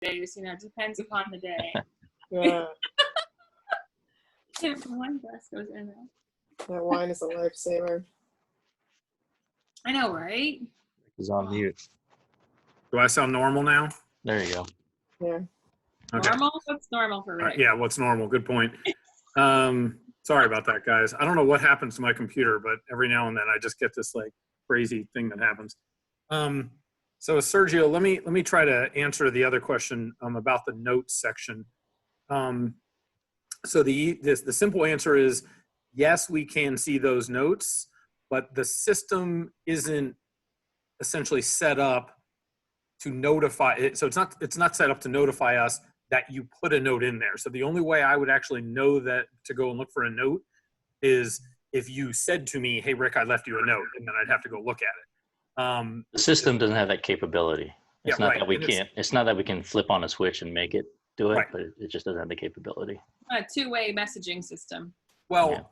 days. You know, it depends upon the day. Yeah, If the wine glass goes in there. that wine is a lifesaver. I know, right? Is on mute. Do I sound normal now? There you go. Yeah. Okay. Normal? What's normal for Rick? Yeah, what's normal? Good point. Sorry about that, guys. I don't know what happens to my computer, but every now and then I just get this like crazy thing that happens. So Sergio, let me try to answer the other question about the notes section. So the simple answer is yes, we can see those notes, but the system isn't essentially set up to notify it. So it's not set up to notify us that you put a note in there. So the only way I would actually know that to go and look for a note is if you said to me, "Hey Rick, I left you a note," and then I'd have to go look at it. The system doesn't have that capability. It's Yeah, not right. that we And can't. It's not that we can flip on a switch and make it do it, Right. but it just doesn't have the capability. A two-way messaging system. Well,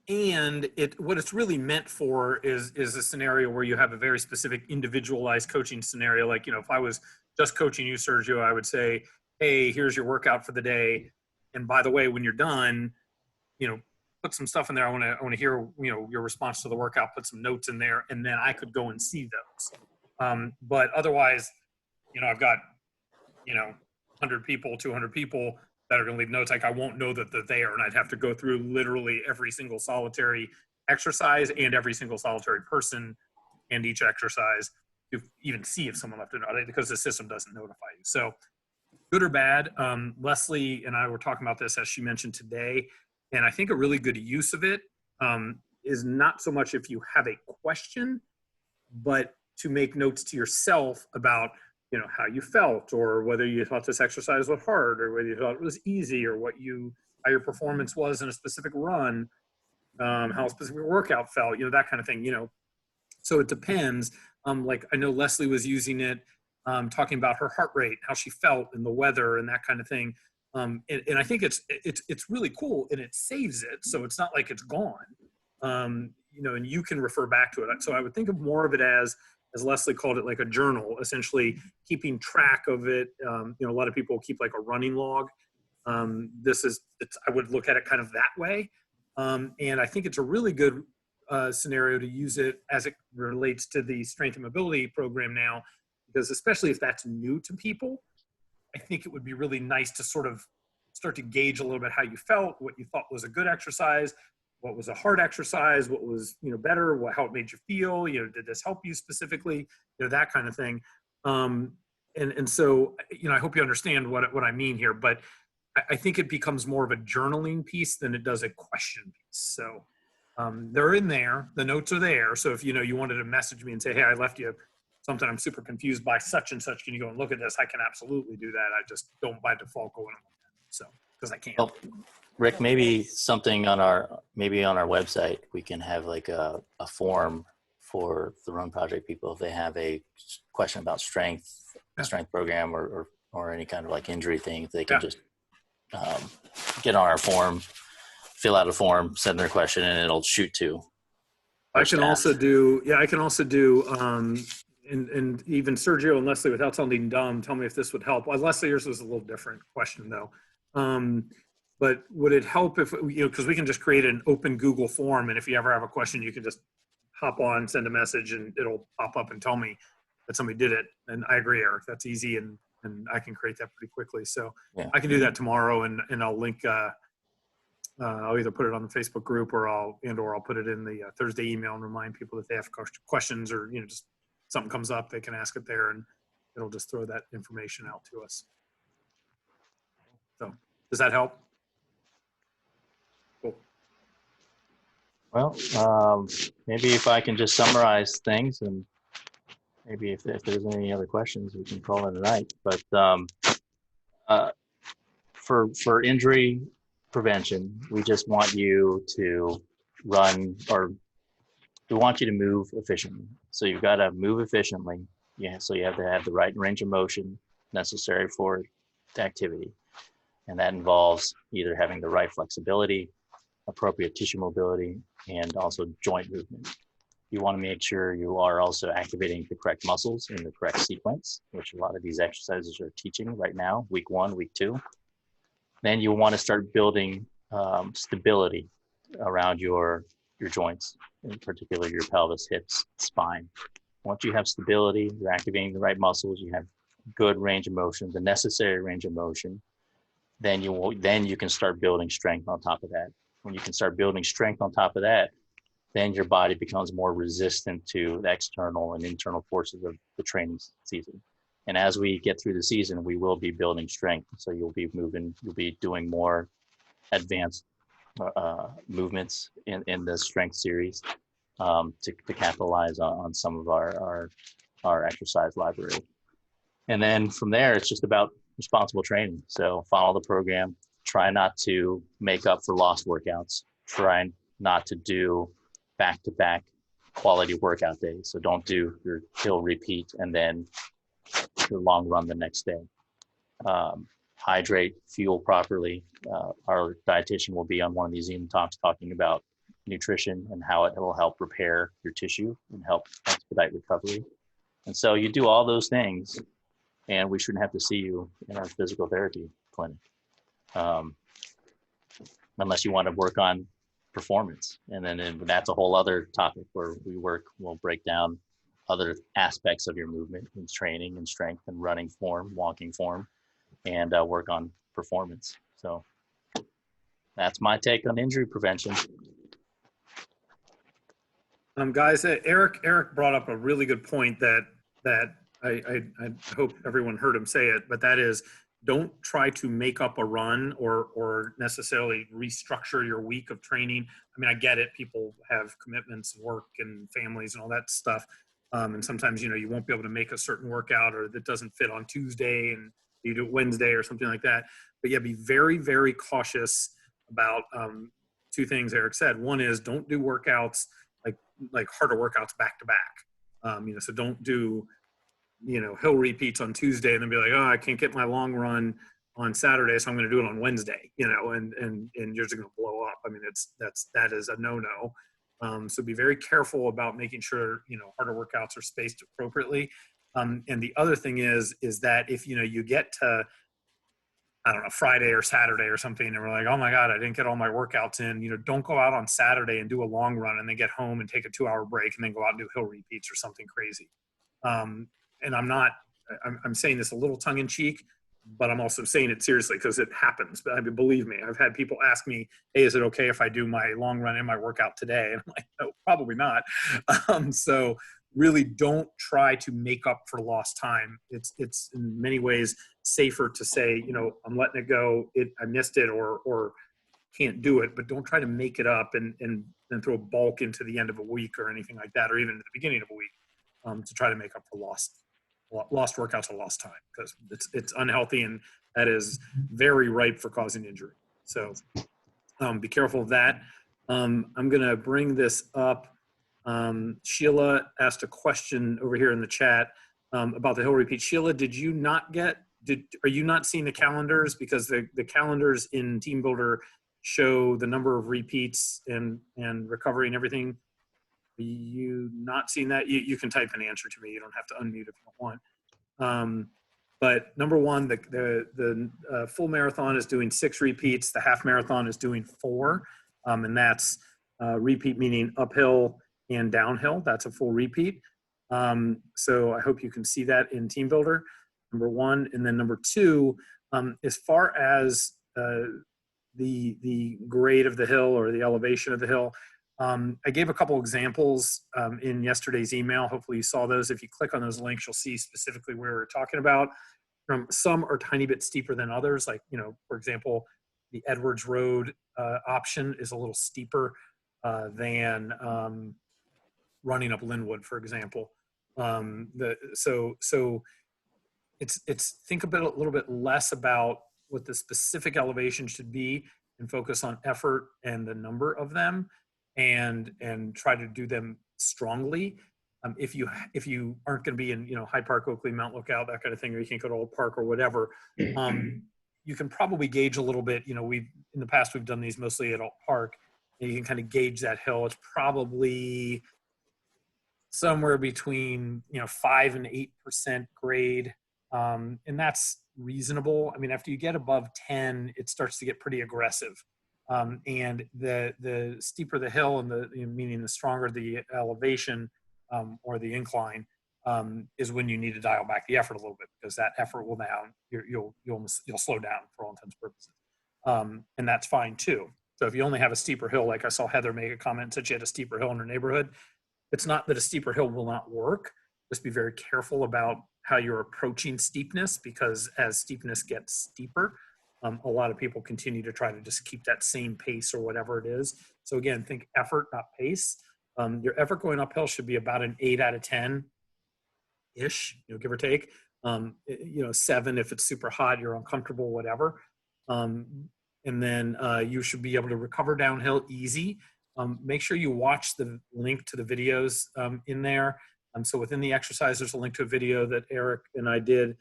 and what it's really meant for is a scenario where you have a very specific individualized coaching scenario. Like, if I was just coaching you, Sergio, I would say, "Hey, here's your workout for the day. And by the way, when you're done, put some stuff in there. I want to hear, your response to the workout, put some notes in there." And then I could go and see those. But otherwise, I've got, 100 people, 200 people that are going to leave notes. Like, I won't know that they're there, and I'd have to go through literally every single solitary exercise and every single solitary person and each exercise to even see if someone left a note, because the system doesn't notify you. So good or bad, Leslie and I were talking about this, as she mentioned today, and I think a really good use of it is not so much if you have a question, but to make notes to yourself about how you felt, or whether you thought this exercise was hard, or whether you thought it was easy, or how your performance was in a specific run, how a specific workout felt, that kind of thing, So it depends. Like, I know Leslie was using it, talking about her heart rate, how she felt, and the weather, and that kind of thing. And I think it's really cool, and it saves it, so it's not like it's gone. And you can refer back to it. So I would think of more of it as Leslie called it, like a journal, essentially keeping track of it. A lot of people keep like a running log. I would look at it kind of that way. And I think it's a really good scenario to use it as it relates to the strength and mobility program now, because especially if that's new to people, I think it would be really nice to sort of start to gauge a little bit how you felt, what you thought was a good exercise, what was a hard exercise, what was, better, how it made you feel, did this help you specifically, that kind of thing. And so, I hope you understand what I mean here, but I think it becomes more of a journaling piece than it does a question piece. So they're in there, the notes are there. So if, you wanted to message me and say, "Hey, I left you something, I'm super confused by such and such, can you go and look at this?" I can absolutely do that. I just don't by default go in. So, because I can't. Well, Rick, maybe something on our website, we can have like a form for the Run Project people if they have a question about strength program, or any kind of like injury thing. If they can just get on our form, fill out a form, send their question, and it'll shoot to. I can also do, and even Sergio and Leslie, without sounding dumb, tell me if this would help. Well, Leslie, yours was a little different question though. But would it help if, because we can just create an open Google form, and if you ever have a question, you can just hop on, send a message, and it'll pop up and tell me that somebody did it. And I agree, Eric, that's easy, and I can create that pretty quickly. So yeah. I can do that tomorrow, and I'll link, I'll either put it on the Facebook group, or I'll put it in the Thursday email and remind people that they have questions, or, just something comes up, they can ask it there, and it'll just throw that information out to us. So does that help? Cool. Well, maybe if I can just summarize things, and maybe if there's any other questions, we can call it a night. But for injury prevention, we just want you to run, or we want you to move efficiently. So you've got to move efficiently. Yeah. So you have to have the right range of motion necessary for the activity. And that involves either having the right flexibility, appropriate tissue mobility, and also joint movement. You want to make sure you are also activating the correct muscles in the correct sequence, which a lot of these exercises are teaching right now, week 1, week 2. Then you want to start building stability around your joints, in particular your pelvis, hips, spine. Once you have stability, you're activating the right muscles, you have good range of motion, the necessary range of motion, then you can start building strength on top of that. When you can start building strength on top of that, then your body becomes more resistant to the external and internal forces of the training season. And as we get through the season, we will be building strength. So you'll be doing more advanced movements in the strength series to capitalize on some of our exercise library. And then from there, it's just about responsible training. So follow the program, try not to make up for lost workouts, try not to do back-to-back quality workout days. So don't do your hill repeat and then your long run the next day. Hydrate, fuel properly. Our dietitian will be on one of these Zoom talks talking about nutrition and how it will help repair your tissue and help expedite recovery. And so you do all those things, and we shouldn't have to see you in our physical therapy clinic, unless you want to work on performance. And then that's a whole other topic where we'll break down other aspects of your movement and training and strength and running form, walking form, and work on performance. So that's my take on injury prevention. Guys, Eric brought up a really good point that I hope everyone heard him say it, but that is, don't try to make up a run or necessarily restructure your week of training. I mean, I get it. People have commitments, work and families and all that stuff. And sometimes, you won't be able to make a certain workout, or that doesn't fit on Tuesday and you do it Wednesday or something like that. But yeah, be very, very cautious about 2 things Eric said. One is, don't do workouts like harder workouts back to back. So don't do, hill repeats on Tuesday and then be like, oh, I can't get my long run on Saturday, so I'm going to do it on Wednesday, and you're just going to blow up. I mean, that is a no-no. So be very careful about making sure, harder workouts are spaced appropriately. And the other thing is that if, you get to, I don't know, Friday or Saturday or something, and we're like, oh my God, I didn't get all my workouts in, don't go out on Saturday and do a long run and then get home and take a 2-hour break and then go out and do hill repeats or something crazy. And I'm saying this a little tongue in cheek, but I'm also saying it seriously because it happens. But I mean, believe me, I've had people ask me, hey, is it okay if I do my long run and my workout today? And I'm like, no, probably not. So really don't try to make up for lost time. It's in many ways safer to say, I'm letting it go. I missed it or can't do it, but don't try to make it up and then throw a bulk into the end of a week or anything like that, or even at the beginning of a week to try to make up for lost workouts or lost time, because it's unhealthy and that is very ripe for causing injury. So be careful of that. I'm going to bring this up. Sheila asked a question over here in the chat about the hill repeat. Sheila, are you not seeing the calendars? Because the calendars in Team Builder show the number of repeats and recovery and everything. Are you not seeing that? You can type an answer to me. You don't have to unmute if you don't want. But number one, the full marathon is doing 6 repeats. The half marathon is doing 4. And that's repeat meaning uphill and downhill. That's a full repeat. So I hope you can see that in Team Builder, number one. And then number 2, as far as the grade of the hill or the elevation of the hill, I gave a couple examples in yesterday's email. Hopefully you saw those. If you click on those links, you'll see specifically where we're talking about. Some are a tiny bit steeper than others. Like, for example, the Edwards Road option is a little steeper than running up Linwood, for example. So it's think a little bit less about what the specific elevation should be and focus on effort and the number of them, and try to do them strongly. If you aren't going to be in Hyde Park, Oakley, Mount Lookout, that kind of thing, or you can't go to Old Park or whatever, you can probably gauge a little bit. In the past we've done these mostly at Old Park, and you can kind of gauge that hill. It's probably somewhere between 5 and 8% grade, and that's reasonable. I mean, after you get above 10, it starts to get pretty aggressive, and the steeper the hill, and meaning the stronger the elevation or the incline, is when you need to dial back the effort a little bit, because that effort will down. You'll slow down for all intents and purposes, and that's fine too. So if you only have a steeper hill, like I saw Heather make a comment that she had a steeper hill in her neighborhood, it's not that a steeper hill will not work. Just be very careful about how you're approaching steepness, because as steepness gets steeper, a lot of people continue to try to just keep that same pace or whatever it is. So again, think effort, not pace. Your effort going uphill should be about an 8 out of 10 ish, give or take. 7 if it's super hot, you're uncomfortable, whatever. And then you should be able to recover downhill easy. Make sure you watch the link to the videos in there. So within the exercise, there's a link to a video that Eric and I did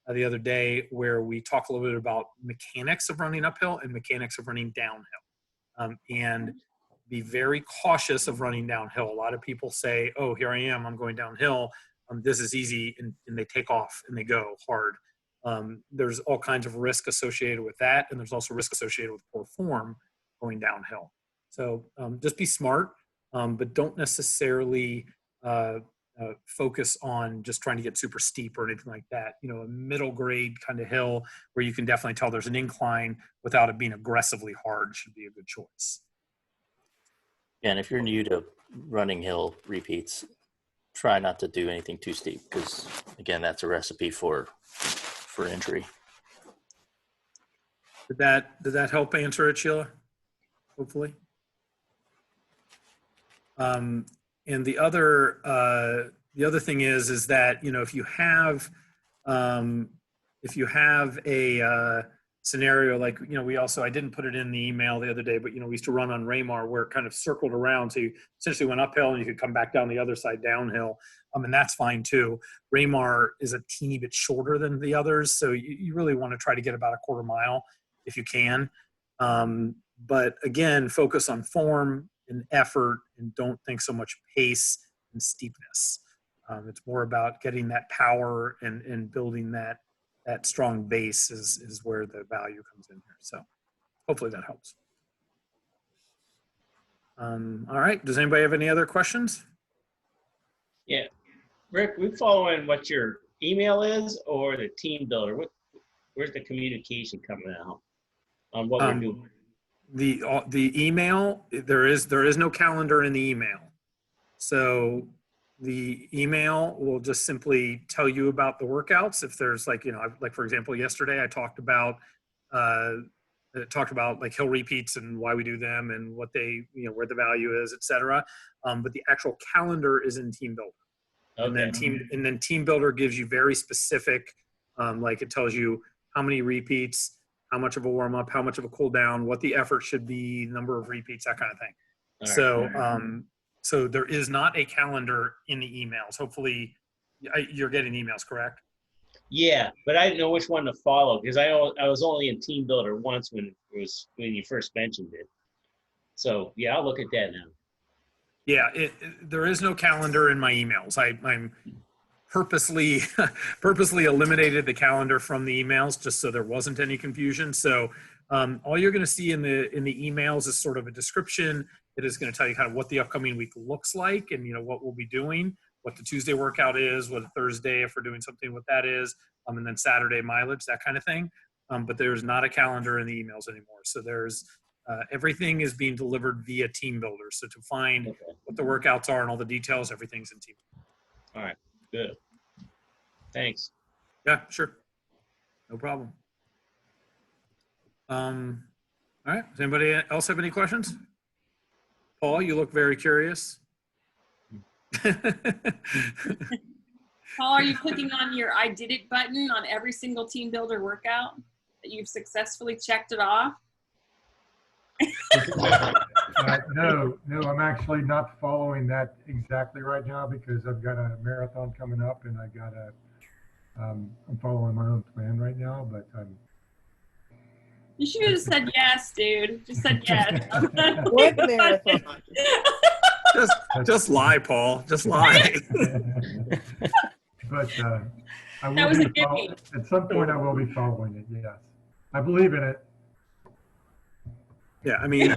the other day, where we talk a little bit about mechanics of running uphill and mechanics of running downhill. And be very cautious of running downhill. A lot of people say, oh, here I am, I'm going downhill. This is easy, and they take off and they go hard. There's all kinds of risk associated with that, and there's also risk associated with poor form going downhill. So just be smart, but don't necessarily focus on just trying to get super steep or anything like that. A middle grade kind of hill where you can definitely tell there's an incline without it being aggressively hard should be a good choice. Yeah, and if you're new to running hill repeats, try not to do anything too steep, because again, that's a recipe for injury. Did that help answer it, Sheila? Hopefully. And the other thing is that if you have a scenario like I didn't put it in the email the other day, but we used to run on Raymar where it kind of circled around, so you essentially went uphill and you could come back down the other side downhill, and that's fine too. Raymar is a teeny bit shorter than the others, so you really want to try to get about a quarter mile if you can. But again, focus on form and effort, and don't think so much pace and steepness. It's more about getting that power and building that strong base is where the value comes in here. So hopefully that helps. All right, does anybody have any other questions? Yeah, Rick, we following what your email is or the team builder? Where's the communication coming out on what we're doing? The email, there is no calendar in the email. So the email will just simply tell you about the workouts. If there's like for example, yesterday I talked about like hill repeats and why we do them and what they, where the value is, etc. But the actual calendar is in Team Builder. Okay. And then Team Builder gives you very specific, like it tells you how many repeats, how much of a warm up, how much of a cool down, what the effort should be, number of repeats, that kind of thing. Right. So there is not a calendar in the emails. Hopefully you're getting emails, correct? Yeah, but I didn't know which one to follow, because I was only in Team Builder once when you first mentioned it. So yeah, I'll look at that now. Yeah, there is no calendar in my emails. I'm purposely eliminated the calendar from the emails just so there wasn't any confusion. So all you're going to see in the emails is sort of a description. It is going to tell you kind of what the upcoming week looks like, and what we'll be doing, what the Tuesday workout is, what a Thursday if we're doing something, what that is, and then Saturday mileage, that kind of thing. But there's not a calendar in the emails anymore. So there's everything is being delivered via Team Builder. So to find what the workouts are and all the details, everything's in Team Builder. All right, good. Thanks. Yeah, sure. No problem. All right. Does anybody else have any questions? Paul, you look very curious. Paul, are you clicking on your I did it button on every single Team Builder workout that you've successfully checked it off? No, I'm actually not following that exactly right now because I've got a marathon coming up and I'm following my own plan right now, but you should have said yes, dude. Just said yes. What marathon? Just lie, Paul. Just lie. But I That will was a be gimme. at some point I will be following it. Yes, I believe in it. Yeah, I mean,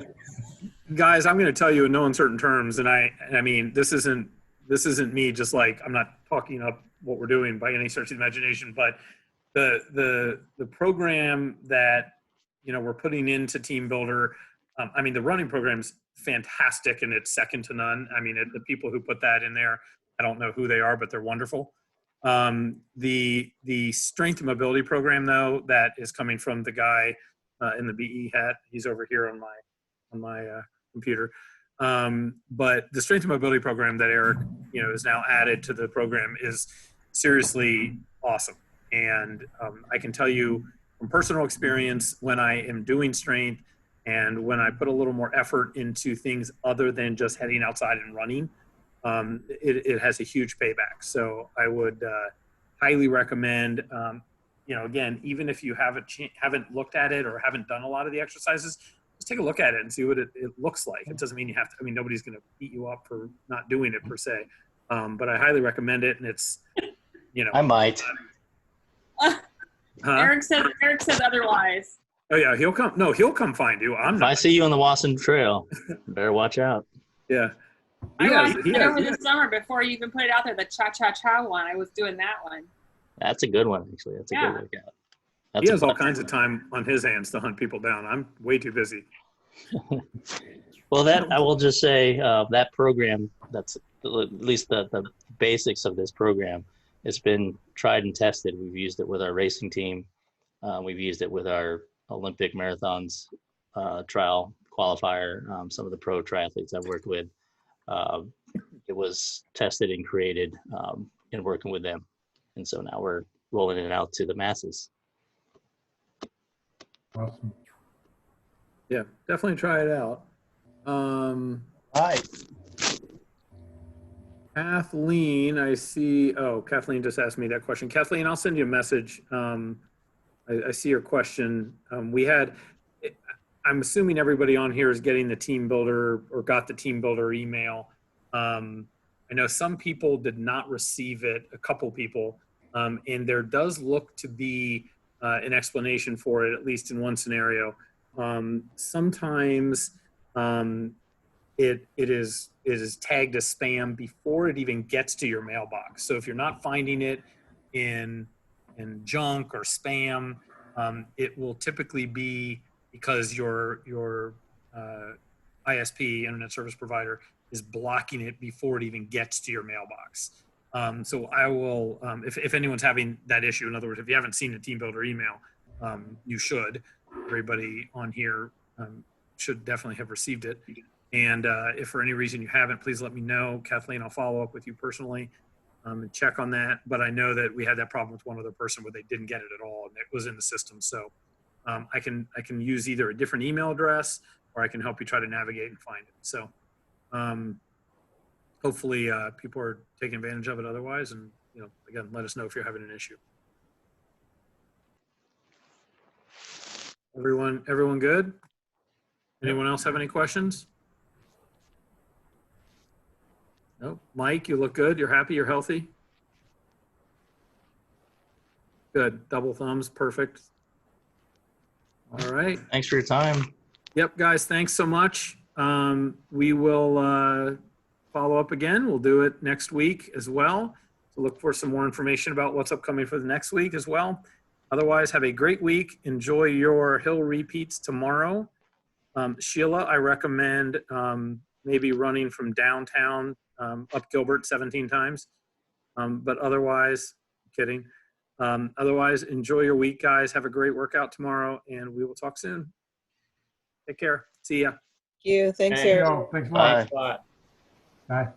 guys, I'm going to tell you in no uncertain terms, and I mean, this isn't me just like, I'm not talking up what we're doing by any stretch of the imagination, but the program that, you know, we're putting into Team Builder, I mean, the running program's fantastic and it's second to none. I mean, the people who put that in there, I don't know who they are, but they're wonderful. The strength and mobility program, though, that is coming from the guy in the BE hat. He's over here on my computer. But the strength and mobility program that Eric, you know, is now added to the program is seriously awesome. And I can tell you from personal experience, when I am doing strength and when I put a little more effort into things other than just heading outside and running, it has a huge payback. So I would highly recommend, you know, again, even if you haven't looked at it or haven't done a lot of the exercises, just take a look at it and see what it looks like. It doesn't mean you have to, I mean, nobody's going to beat you up for not doing it per se. But I highly recommend it. And it's, you know. I might. Huh? Eric said otherwise. Oh yeah, he'll come find you. I'm If I not. see you on the Wasson Trail, better watch out. Yeah. I watched He it has- over the summer before you even put it out there. The cha-cha-cha one. I was doing that one. That's a good one, actually. That's a Yeah. good workout. He That's has a all kinds of time on his hands to hunt people down. I'm way too busy. Well, that I will just say that program, that's at least the basics of this program. It's been tried and tested. We've used it with our racing team. We've used it with our Olympic marathons trial qualifier. Some of the pro triathletes I've worked with. It was tested and created in working with them. And so now we're rolling it out to the masses. Awesome. Yeah, definitely try it out. Right. Kathleen, I see. Oh, Kathleen just asked me that question. Kathleen, I'll send you a message. I see your question. I'm assuming everybody on here is getting the Team Builder or got the Team Builder email. I know some people did not receive it, a couple people, and there does look to be an explanation for it, at least in one scenario. Sometimes it is tagged as spam before it even gets to your mailbox. So if you're not finding it in junk or spam, it will typically be because your ISP, Internet Service Provider, is blocking it before it even gets to your mailbox. So I will, if anyone's having that issue, in other words, if you haven't seen the Team Builder email, you should. Everybody on here should definitely have received it. And if for any reason you haven't, please let me know. Kathleen, I'll follow up with you personally and check on that. But I know that we had that problem with one other person where they didn't get it at all and it was in the system. So I can use either a different email address or I can help you try to navigate and find it. So hopefully people are taking advantage of it otherwise. And, you know, again, let us know if you're having an issue. Everyone good? Anyone else have any questions? No. Mike, you look good. You're happy. You're healthy. Good. Double thumbs. Perfect. All right. Thanks for your time. Yep, guys. Thanks so much. We will follow up again. We'll do it next week as well. So look for some more information about what's upcoming for the next week as well. Otherwise, have a great week. Enjoy your hill repeats tomorrow. Sheila, I recommend maybe running from downtown up Gilbert 17 times. But otherwise, kidding. Otherwise, enjoy your week, guys. Have a great workout tomorrow, and we will talk soon. Take care. See ya. Thank you. Thanks, Hey. Eric. Yo, thanks a lot. Bye. But Bye.